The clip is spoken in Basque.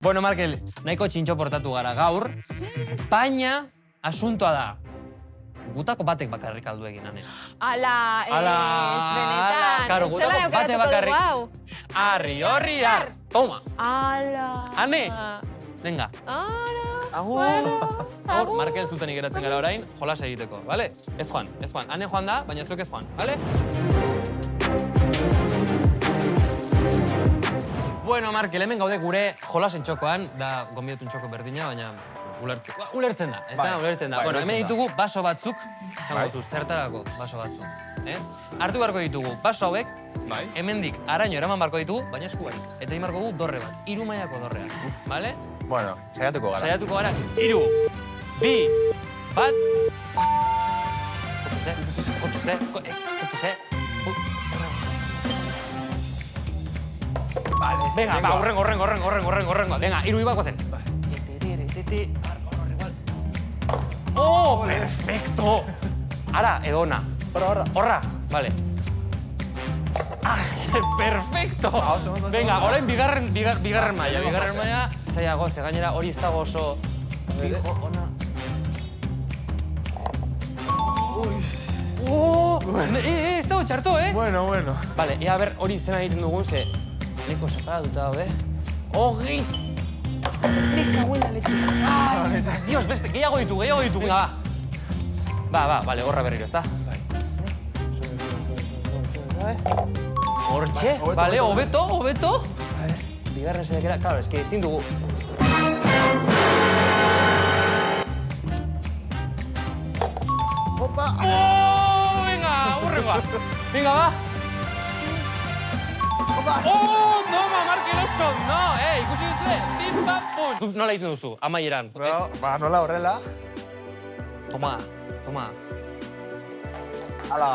Bueno, Markel, nahiko txintxo portatu gara gaur, baina asuntoa da. Gutako batek bakarrik aldu egin, ane. Ala, benetan. Karo, gutako bate bakarrik. Arri, horri, ar. Toma. Ala. Ane, venga. Ala. Agur. Agur, Markel zuten igeratzen gara orain, jolas egiteko, bale? Ez joan. Ane joan da, baina zuek ez joan, bale? Bueno, Markel, hemen gaude gure jolasen txokoan, da gonbidatu txoko berdina, baina ulertzen da, ez da, ulertzen da. Bueno, hemen ditugu baso batzuk, txango dut, zertarako baso batzuk. Hartu beharko ditugu baso hauek, hemendik araño eraman barko ditugu, baina esku barik. Eta egin barko dugu dorre bat, 3 mailako dorrea, bale? Bueno, saiatuko gara. Saiatuko gara, 3, 2, 1, kontuz. Vale. Venga, ba, horrengo. Venga, 3 bat gozen. Oh, perfecto! Ara, edo ona. Horra. Vale. Ah, perfecto! Venga, orain bigarren maila. Bigarren maila, zaiago, ze gainera hori ez dago oso... Fijo, ona... Ez dago txarto, Bueno. Vale, ea ber hori zena egiten dugun, ze... Neko separatuta daude. Ogi! Nika huela letxika. Ai, Dios, beste, gehiago ditu. Venga, va. Va, vale, gorra berriro, ezta? Hortxe, vale, hobeto. Bigarren saiakera, claro, es que ezin dugu. Opa! Oh, venga, hurrengoa. Venga, va. Oh, toma, Markel oso, no, ikusi duzue, pim, pam, pum. Nola egiten duzu, amaieran. Ba, nola horrela. Toma. Hala.